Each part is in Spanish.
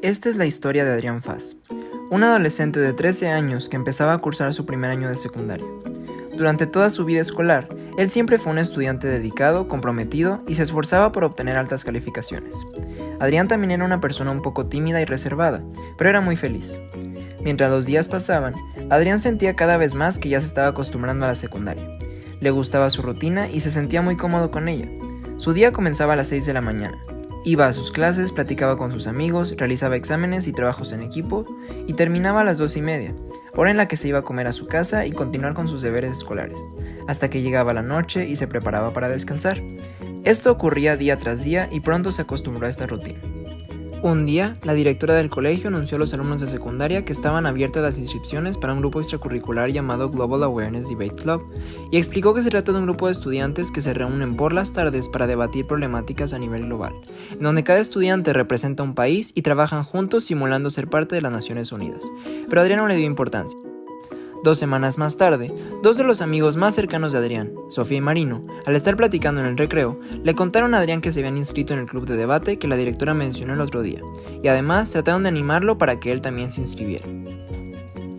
Esta es la historia de Adrián Faz, un adolescente de 13 años que empezaba a cursar su primer año de secundaria. Durante toda su vida escolar, él siempre fue un estudiante dedicado, comprometido y se esforzaba por obtener altas calificaciones. Adrián también era una persona un poco tímida y reservada, pero era muy feliz. Mientras los días pasaban, Adrián sentía cada vez más que ya se estaba acostumbrando a la secundaria. Le gustaba su rutina y se sentía muy cómodo con ella. Su día comenzaba a las 6 de la mañana. Iba a sus clases, platicaba con sus amigos, realizaba exámenes y trabajos en equipo y terminaba a las 2:30, hora en la que se iba a comer a su casa y continuar con sus deberes escolares, hasta que llegaba la noche y se preparaba para descansar. Esto ocurría día tras día y pronto se acostumbró a esta rutina. Un día, la directora del colegio anunció a los alumnos de secundaria que estaban abiertas las inscripciones para un grupo extracurricular llamado Global Awareness Debate Club y explicó que se trata de un grupo de estudiantes que se reúnen por las tardes para debatir problemáticas a nivel global, en donde cada estudiante representa un país y trabajan juntos simulando ser parte de las Naciones Unidas. Pero Adrián no le dio importancia. 2 semanas más tarde, dos de los amigos más cercanos de Adrián, Sofía y Marino, al estar platicando en el recreo, le contaron a Adrián que se habían inscrito en el club de debate que la directora mencionó el otro día, y además trataron de animarlo para que él también se inscribiera.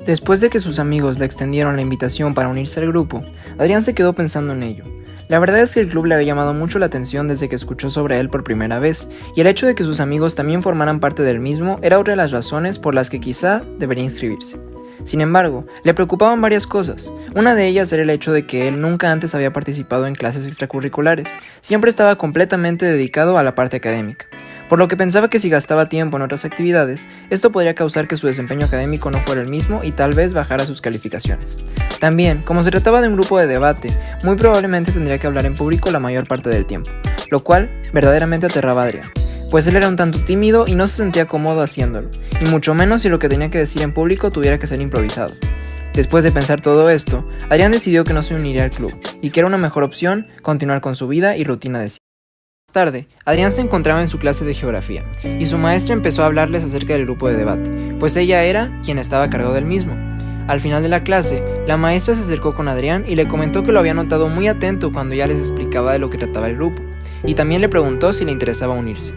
Después de que sus amigos le extendieron la invitación para unirse al grupo, Adrián se quedó pensando en ello. La verdad es que el club le había llamado mucho la atención desde que escuchó sobre él por primera vez, y el hecho de que sus amigos también formaran parte del mismo era otra de las razones por las que quizá debería inscribirse. Sin embargo, le preocupaban varias cosas. Una de ellas era el hecho de que él nunca antes había participado en clases extracurriculares, siempre estaba completamente dedicado a la parte académica, por lo que pensaba que si gastaba tiempo en otras actividades, esto podría causar que su desempeño académico no fuera el mismo y tal vez bajara sus calificaciones. También, como se trataba de un grupo de debate, muy probablemente tendría que hablar en público la mayor parte del tiempo, lo cual verdaderamente aterraba a Adrián, pues él era un tanto tímido y no se sentía cómodo haciéndolo, y mucho menos si lo que tenía que decir en público tuviera que ser improvisado. Después de pensar todo esto, Adrián decidió que no se uniría al club, y que era una mejor opción continuar con su vida y rutina de siempre. Más tarde, Adrián se encontraba en su clase de geografía, y su maestra empezó a hablarles acerca del grupo de debate, pues ella era quien estaba a cargo del mismo. Al final de la clase, la maestra se acercó con Adrián y le comentó que lo había notado muy atento cuando ya les explicaba de lo que trataba el grupo, y también le preguntó si le interesaba unirse.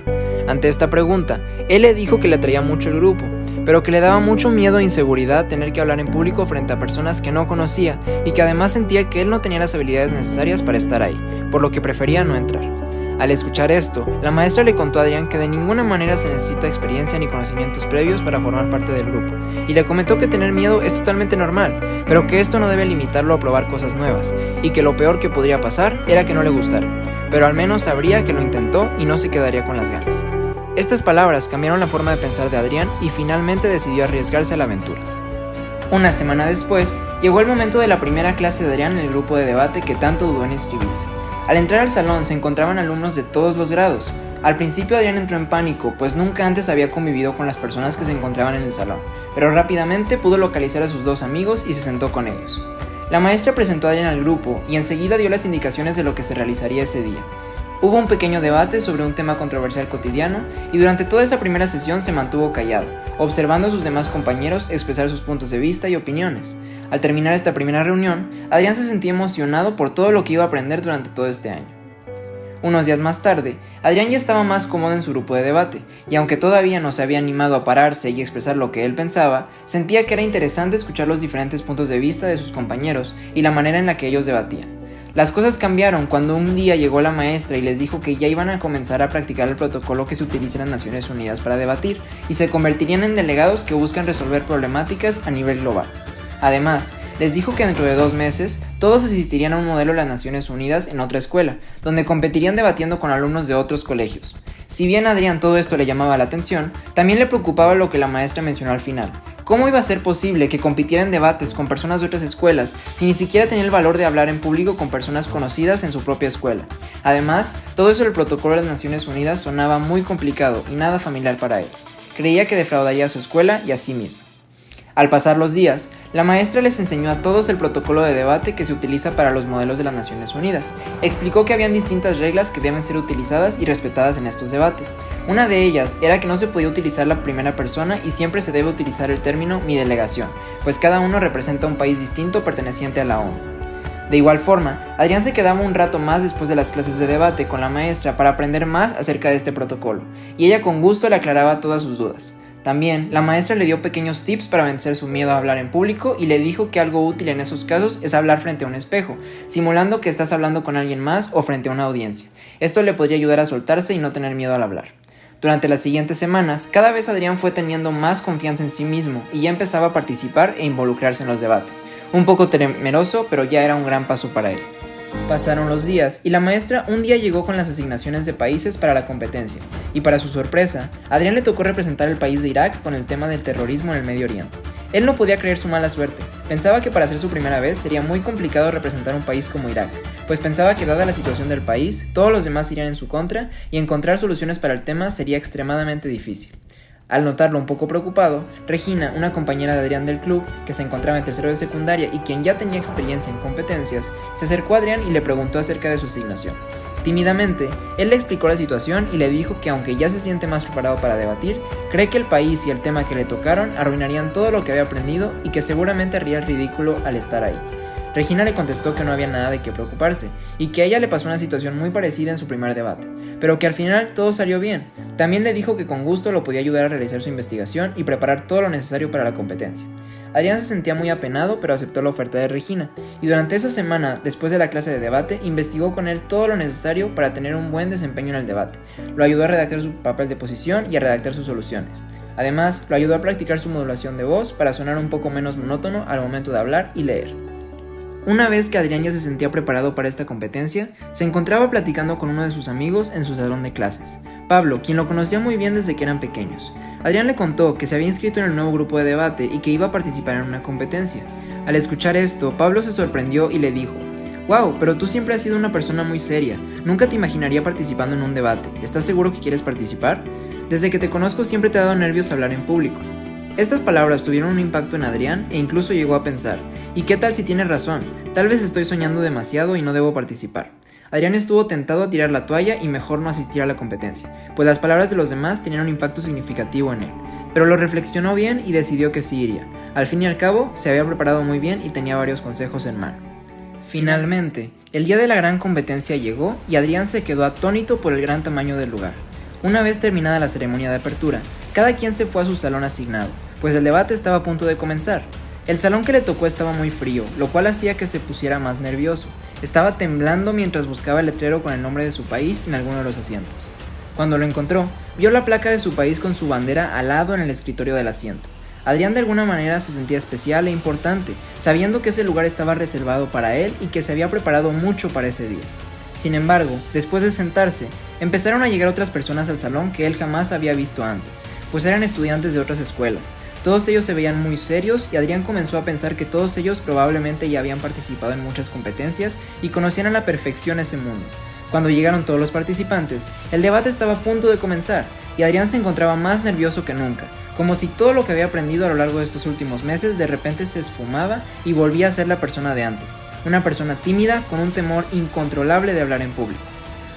Ante esta pregunta, él le dijo que le atraía mucho el grupo, pero que le daba mucho miedo e inseguridad tener que hablar en público frente a personas que no conocía y que además sentía que él no tenía las habilidades necesarias para estar ahí, por lo que prefería no entrar. Al escuchar esto, la maestra le contó a Adrián que de ninguna manera se necesita experiencia ni conocimientos previos para formar parte del grupo, y le comentó que tener miedo es totalmente normal, pero que esto no debe limitarlo a probar cosas nuevas, y que lo peor que podría pasar era que no le gustara, pero al menos sabría que lo intentó y no se quedaría con las ganas. Estas palabras cambiaron la forma de pensar de Adrián y finalmente decidió arriesgarse a la aventura. Una semana después, llegó el momento de la primera clase de Adrián en el grupo de debate que tanto dudó en inscribirse. Al entrar al salón se encontraban alumnos de todos los grados. Al principio Adrián entró en pánico, pues nunca antes había convivido con las personas que se encontraban en el salón, pero rápidamente pudo localizar a sus dos amigos y se sentó con ellos. La maestra presentó a Adrián al grupo y enseguida dio las indicaciones de lo que se realizaría ese día. Hubo un pequeño debate sobre un tema controversial cotidiano y durante toda esa primera sesión se mantuvo callado, observando a sus demás compañeros expresar sus puntos de vista y opiniones. Al terminar esta primera reunión, Adrián se sentía emocionado por todo lo que iba a aprender durante todo este año. Unos días más tarde, Adrián ya estaba más cómodo en su grupo de debate, y aunque todavía no se había animado a pararse y expresar lo que él pensaba, sentía que era interesante escuchar los diferentes puntos de vista de sus compañeros y la manera en la que ellos debatían. Las cosas cambiaron cuando un día llegó la maestra y les dijo que ya iban a comenzar a practicar el protocolo que se utiliza en las Naciones Unidas para debatir, y se convertirían en delegados que buscan resolver problemáticas a nivel global. Además, les dijo que dentro de 2 meses, todos asistirían a un modelo de las Naciones Unidas en otra escuela, donde competirían debatiendo con alumnos de otros colegios. Si bien a Adrián todo esto le llamaba la atención, también le preocupaba lo que la maestra mencionó al final. ¿Cómo iba a ser posible que compitiera en debates con personas de otras escuelas si ni siquiera tenía el valor de hablar en público con personas conocidas en su propia escuela? Además, todo eso del protocolo de las Naciones Unidas sonaba muy complicado y nada familiar para él. Creía que defraudaría a su escuela y a sí mismo. Al pasar los días, la maestra les enseñó a todos el protocolo de debate que se utiliza para los modelos de las Naciones Unidas. Explicó que habían distintas reglas que deben ser utilizadas y respetadas en estos debates. Una de ellas era que no se podía utilizar la primera persona y siempre se debe utilizar el término mi delegación, pues cada uno representa un país distinto perteneciente a la ONU. De igual forma, Adrián se quedaba un rato más después de las clases de debate con la maestra para aprender más acerca de este protocolo, y ella con gusto le aclaraba todas sus dudas. También, la maestra le dio pequeños tips para vencer su miedo a hablar en público y le dijo que algo útil en esos casos es hablar frente a un espejo, simulando que estás hablando con alguien más o frente a una audiencia. Esto le podría ayudar a soltarse y no tener miedo al hablar. Durante las siguientes semanas, cada vez Adrián fue teniendo más confianza en sí mismo y ya empezaba a participar e involucrarse en los debates. Un poco temeroso, pero ya era un gran paso para él. Pasaron los días y la maestra un día llegó con las asignaciones de países para la competencia, y para su sorpresa, a Adrián le tocó representar el país de Irak con el tema del terrorismo en el Medio Oriente. Él no podía creer su mala suerte, pensaba que para ser su primera vez sería muy complicado representar un país como Irak, pues pensaba que dada la situación del país, todos los demás irían en su contra y encontrar soluciones para el tema sería extremadamente difícil. Al notarlo un poco preocupado, Regina, una compañera de Adrián del club, que se encontraba en tercero de secundaria y quien ya tenía experiencia en competencias, se acercó a Adrián y le preguntó acerca de su asignación. Tímidamente, él le explicó la situación y le dijo que aunque ya se siente más preparado para debatir, cree que el país y el tema que le tocaron arruinarían todo lo que había aprendido y que seguramente haría el ridículo al estar ahí. Regina le contestó que no había nada de qué preocuparse y que a ella le pasó una situación muy parecida en su primer debate, pero que al final todo salió bien. También le dijo que con gusto lo podía ayudar a realizar su investigación y preparar todo lo necesario para la competencia. Adrián se sentía muy apenado, pero aceptó la oferta de Regina, y durante esa semana, después de la clase de debate, investigó con él todo lo necesario para tener un buen desempeño en el debate. Lo ayudó a redactar su papel de posición y a redactar sus soluciones. Además, lo ayudó a practicar su modulación de voz para sonar un poco menos monótono al momento de hablar y leer. Una vez que Adrián ya se sentía preparado para esta competencia, se encontraba platicando con uno de sus amigos en su salón de clases, Pablo, quien lo conocía muy bien desde que eran pequeños. Adrián le contó que se había inscrito en el nuevo grupo de debate y que iba a participar en una competencia. Al escuchar esto, Pablo se sorprendió y le dijo: «Wow, pero tú siempre has sido una persona muy seria, nunca te imaginaría participando en un debate, ¿estás seguro que quieres participar? Desde que te conozco siempre te ha dado nervios hablar en público». Estas palabras tuvieron un impacto en Adrián e incluso llegó a pensar: ¿y qué tal si tiene razón? Tal vez estoy soñando demasiado y no debo participar. Adrián estuvo tentado a tirar la toalla y mejor no asistir a la competencia, pues las palabras de los demás tenían un impacto significativo en él. Pero lo reflexionó bien y decidió que sí iría. Al fin y al cabo, se había preparado muy bien y tenía varios consejos en mano. Finalmente, el día de la gran competencia llegó y Adrián se quedó atónito por el gran tamaño del lugar. Una vez terminada la ceremonia de apertura, cada quien se fue a su salón asignado, pues el debate estaba a punto de comenzar. El salón que le tocó estaba muy frío, lo cual hacía que se pusiera más nervioso. Estaba temblando mientras buscaba el letrero con el nombre de su país en alguno de los asientos. Cuando lo encontró, vio la placa de su país con su bandera al lado en el escritorio del asiento. Adrián de alguna manera se sentía especial e importante, sabiendo que ese lugar estaba reservado para él y que se había preparado mucho para ese día. Sin embargo, después de sentarse, empezaron a llegar otras personas al salón que él jamás había visto antes, pues eran estudiantes de otras escuelas. Todos ellos se veían muy serios y Adrián comenzó a pensar que todos ellos probablemente ya habían participado en muchas competencias y conocían a la perfección ese mundo. Cuando llegaron todos los participantes, el debate estaba a punto de comenzar y Adrián se encontraba más nervioso que nunca, como si todo lo que había aprendido a lo largo de estos últimos meses de repente se esfumaba y volvía a ser la persona de antes, una persona tímida con un temor incontrolable de hablar en público.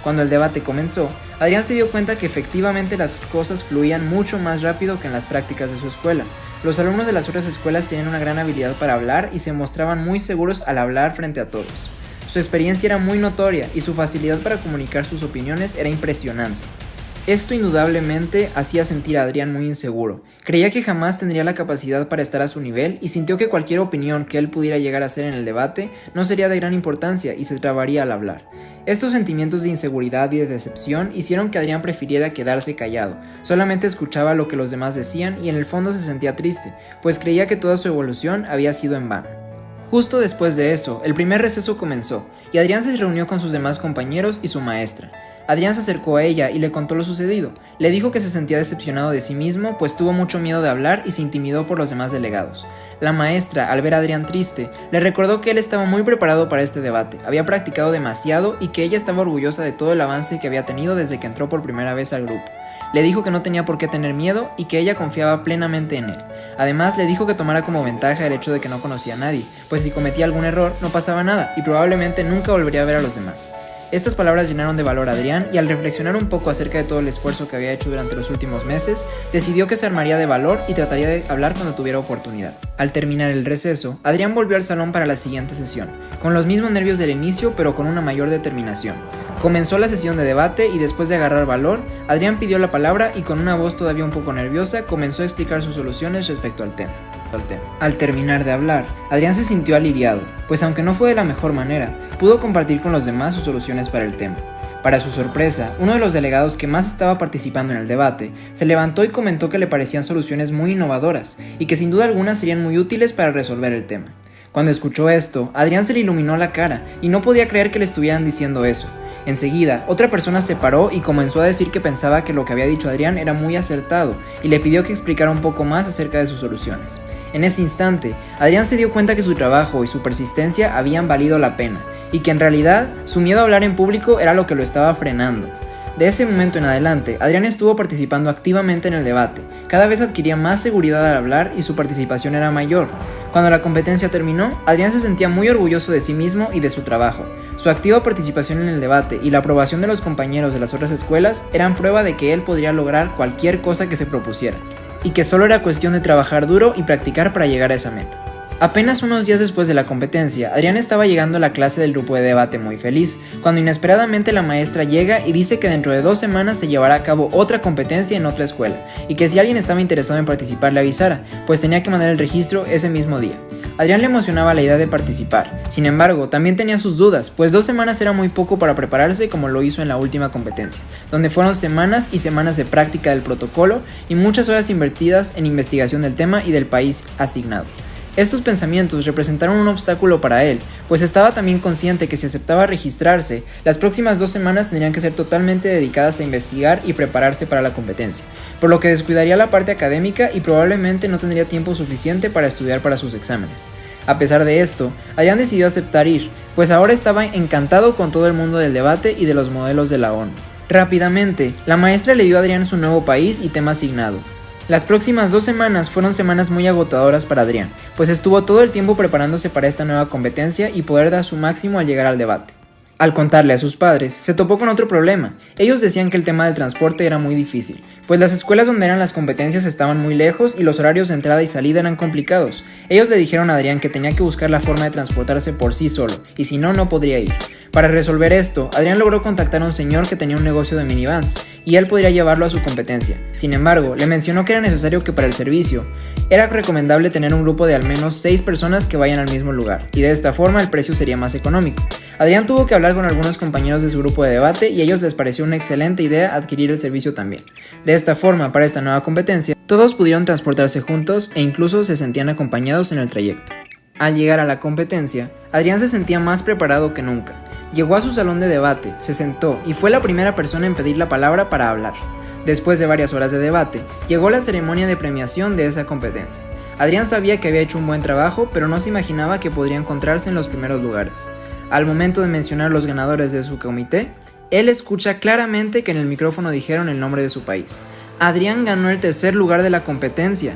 Cuando el debate comenzó, Adrián se dio cuenta que efectivamente las cosas fluían mucho más rápido que en las prácticas de su escuela. Los alumnos de las otras escuelas tenían una gran habilidad para hablar y se mostraban muy seguros al hablar frente a todos. Su experiencia era muy notoria y su facilidad para comunicar sus opiniones era impresionante. Esto indudablemente hacía sentir a Adrián muy inseguro. Creía que jamás tendría la capacidad para estar a su nivel y sintió que cualquier opinión que él pudiera llegar a hacer en el debate no sería de gran importancia y se trabaría al hablar. Estos sentimientos de inseguridad y de decepción hicieron que Adrián prefiriera quedarse callado. Solamente escuchaba lo que los demás decían y en el fondo se sentía triste, pues creía que toda su evolución había sido en vano. Justo después de eso, el primer receso comenzó y Adrián se reunió con sus demás compañeros y su maestra. Adrián se acercó a ella y le contó lo sucedido. Le dijo que se sentía decepcionado de sí mismo, pues tuvo mucho miedo de hablar y se intimidó por los demás delegados. La maestra, al ver a Adrián triste, le recordó que él estaba muy preparado para este debate, había practicado demasiado y que ella estaba orgullosa de todo el avance que había tenido desde que entró por primera vez al grupo. Le dijo que no tenía por qué tener miedo y que ella confiaba plenamente en él. Además, le dijo que tomara como ventaja el hecho de que no conocía a nadie, pues si cometía algún error no pasaba nada y probablemente nunca volvería a ver a los demás. Estas palabras llenaron de valor a Adrián y al reflexionar un poco acerca de todo el esfuerzo que había hecho durante los últimos meses, decidió que se armaría de valor y trataría de hablar cuando tuviera oportunidad. Al terminar el receso, Adrián volvió al salón para la siguiente sesión, con los mismos nervios del inicio pero con una mayor determinación. Comenzó la sesión de debate y después de agarrar valor, Adrián pidió la palabra y con una voz todavía un poco nerviosa comenzó a explicar sus soluciones respecto al tema. Al terminar de hablar, Adrián se sintió aliviado, pues aunque no fue de la mejor manera, pudo compartir con los demás sus soluciones para el tema. Para su sorpresa, uno de los delegados que más estaba participando en el debate se levantó y comentó que le parecían soluciones muy innovadoras y que sin duda alguna serían muy útiles para resolver el tema. Cuando escuchó esto, Adrián se le iluminó la cara y no podía creer que le estuvieran diciendo eso. Enseguida, otra persona se paró y comenzó a decir que pensaba que lo que había dicho Adrián era muy acertado y le pidió que explicara un poco más acerca de sus soluciones. En ese instante, Adrián se dio cuenta que su trabajo y su persistencia habían valido la pena y que en realidad su miedo a hablar en público era lo que lo estaba frenando. De ese momento en adelante, Adrián estuvo participando activamente en el debate, cada vez adquiría más seguridad al hablar y su participación era mayor. Cuando la competencia terminó, Adrián se sentía muy orgulloso de sí mismo y de su trabajo. Su activa participación en el debate y la aprobación de los compañeros de las otras escuelas eran prueba de que él podría lograr cualquier cosa que se propusiera, y que solo era cuestión de trabajar duro y practicar para llegar a esa meta. Apenas unos días después de la competencia, Adrián estaba llegando a la clase del grupo de debate muy feliz, cuando inesperadamente la maestra llega y dice que dentro de 2 semanas se llevará a cabo otra competencia en otra escuela, y que si alguien estaba interesado en participar le avisara, pues tenía que mandar el registro ese mismo día. Adrián le emocionaba la idea de participar, sin embargo, también tenía sus dudas, pues 2 semanas era muy poco para prepararse como lo hizo en la última competencia, donde fueron semanas y semanas de práctica del protocolo y muchas horas invertidas en investigación del tema y del país asignado. Estos pensamientos representaron un obstáculo para él, pues estaba también consciente que si aceptaba registrarse, las próximas 2 semanas tendrían que ser totalmente dedicadas a investigar y prepararse para la competencia, por lo que descuidaría la parte académica y probablemente no tendría tiempo suficiente para estudiar para sus exámenes. A pesar de esto, Adrián decidió aceptar ir, pues ahora estaba encantado con todo el mundo del debate y de los modelos de la ONU. Rápidamente, la maestra le dio a Adrián su nuevo país y tema asignado. Las próximas 2 semanas fueron semanas muy agotadoras para Adrián, pues estuvo todo el tiempo preparándose para esta nueva competencia y poder dar su máximo al llegar al debate. Al contarle a sus padres, se topó con otro problema. Ellos decían que el tema del transporte era muy difícil, pues las escuelas donde eran las competencias estaban muy lejos y los horarios de entrada y salida eran complicados. Ellos le dijeron a Adrián que tenía que buscar la forma de transportarse por sí solo, y si no, no podría ir. Para resolver esto, Adrián logró contactar a un señor que tenía un negocio de minivans, y él podría llevarlo a su competencia. Sin embargo, le mencionó que era necesario que para el servicio, era recomendable tener un grupo de al menos 6 personas que vayan al mismo lugar, y de esta forma el precio sería más económico. Adrián tuvo que hablar con algunos compañeros de su grupo de debate y a ellos les pareció una excelente idea adquirir el servicio también. De esta forma, para esta nueva competencia, todos pudieron transportarse juntos e incluso se sentían acompañados en el trayecto. Al llegar a la competencia, Adrián se sentía más preparado que nunca. Llegó a su salón de debate, se sentó y fue la primera persona en pedir la palabra para hablar. Después de varias horas de debate, llegó la ceremonia de premiación de esa competencia. Adrián sabía que había hecho un buen trabajo, pero no se imaginaba que podría encontrarse en los primeros lugares. Al momento de mencionar los ganadores de su comité, él escucha claramente que en el micrófono dijeron el nombre de su país. Adrián ganó el 3er lugar de la competencia.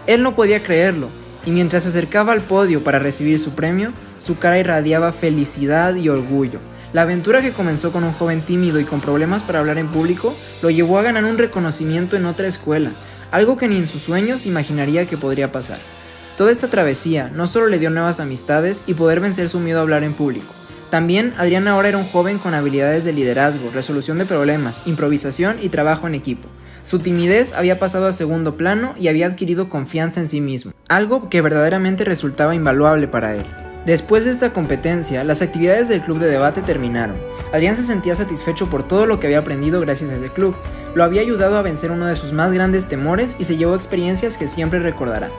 Él no podía creerlo, y mientras se acercaba al podio para recibir su premio, su cara irradiaba felicidad y orgullo. La aventura que comenzó con un joven tímido y con problemas para hablar en público, lo llevó a ganar un reconocimiento en otra escuela, algo que ni en sus sueños imaginaría que podría pasar. Toda esta travesía no solo le dio nuevas amistades y poder vencer su miedo a hablar en público. También Adrián ahora era un joven con habilidades de liderazgo, resolución de problemas, improvisación y trabajo en equipo. Su timidez había pasado a segundo plano y había adquirido confianza en sí mismo, algo que verdaderamente resultaba invaluable para él. Después de esta competencia, las actividades del club de debate terminaron. Adrián se sentía satisfecho por todo lo que había aprendido gracias a ese club. Lo había ayudado a vencer uno de sus más grandes temores y se llevó experiencias que siempre recordará.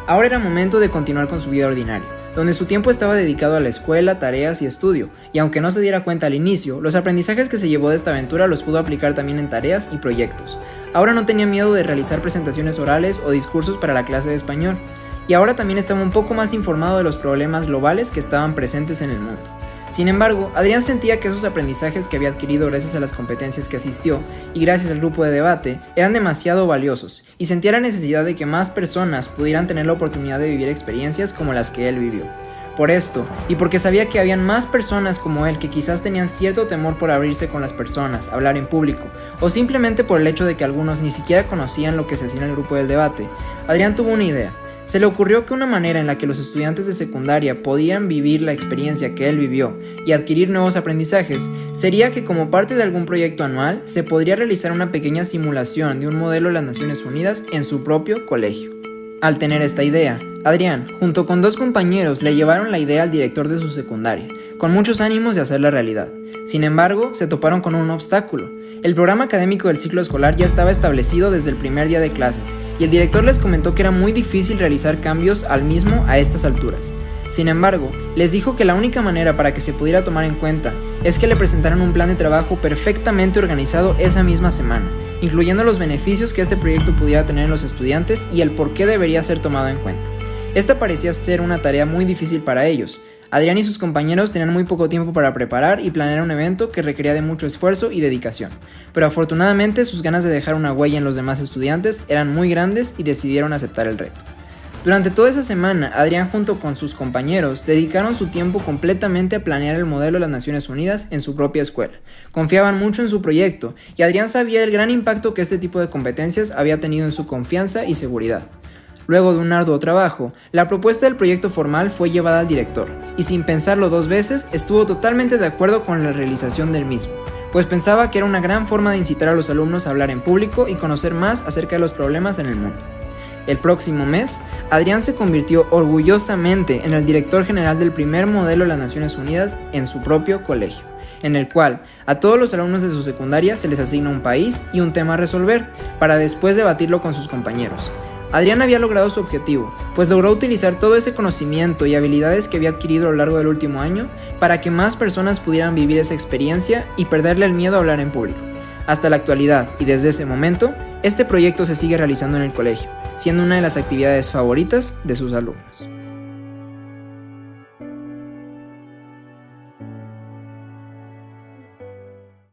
Ahora era momento de continuar con su vida ordinaria, donde su tiempo estaba dedicado a la escuela, tareas y estudio, y aunque no se diera cuenta al inicio, los aprendizajes que se llevó de esta aventura los pudo aplicar también en tareas y proyectos. Ahora no tenía miedo de realizar presentaciones orales o discursos para la clase de español, y ahora también estaba un poco más informado de los problemas globales que estaban presentes en el mundo. Sin embargo, Adrián sentía que esos aprendizajes que había adquirido gracias a las competencias que asistió y gracias al grupo de debate eran demasiado valiosos, y sentía la necesidad de que más personas pudieran tener la oportunidad de vivir experiencias como las que él vivió. Por esto, y porque sabía que habían más personas como él que quizás tenían cierto temor por abrirse con las personas, hablar en público, o simplemente por el hecho de que algunos ni siquiera conocían lo que se hacía en el grupo del debate, Adrián tuvo una idea. Se le ocurrió que una manera en la que los estudiantes de secundaria podían vivir la experiencia que él vivió y adquirir nuevos aprendizajes sería que como parte de algún proyecto anual se podría realizar una pequeña simulación de un modelo de las Naciones Unidas en su propio colegio. Al tener esta idea, Adrián, junto con 2 compañeros, le llevaron la idea al director de su secundaria, con muchos ánimos de hacerla realidad. Sin embargo, se toparon con un obstáculo. El programa académico del ciclo escolar ya estaba establecido desde el primer día de clases, y el director les comentó que era muy difícil realizar cambios al mismo a estas alturas. Sin embargo, les dijo que la única manera para que se pudiera tomar en cuenta es que le presentaran un plan de trabajo perfectamente organizado esa misma semana, incluyendo los beneficios que este proyecto pudiera tener en los estudiantes y el por qué debería ser tomado en cuenta. Esta parecía ser una tarea muy difícil para ellos. Adrián y sus compañeros tenían muy poco tiempo para preparar y planear un evento que requería de mucho esfuerzo y dedicación, pero afortunadamente sus ganas de dejar una huella en los demás estudiantes eran muy grandes y decidieron aceptar el reto. Durante toda esa semana, Adrián junto con sus compañeros dedicaron su tiempo completamente a planear el modelo de las Naciones Unidas en su propia escuela. Confiaban mucho en su proyecto y Adrián sabía el gran impacto que este tipo de competencias había tenido en su confianza y seguridad. Luego de un arduo trabajo, la propuesta del proyecto formal fue llevada al director y sin pensarlo 2 veces estuvo totalmente de acuerdo con la realización del mismo, pues pensaba que era una gran forma de incitar a los alumnos a hablar en público y conocer más acerca de los problemas en el mundo. El próximo mes, Adrián se convirtió orgullosamente en el director general del primer modelo de las Naciones Unidas en su propio colegio, en el cual a todos los alumnos de su secundaria se les asigna un país y un tema a resolver, para después debatirlo con sus compañeros. Adrián había logrado su objetivo, pues logró utilizar todo ese conocimiento y habilidades que había adquirido a lo largo del último año para que más personas pudieran vivir esa experiencia y perderle el miedo a hablar en público. Hasta la actualidad, y desde ese momento, este proyecto se sigue realizando en el colegio, siendo una de las actividades favoritas de sus alumnos.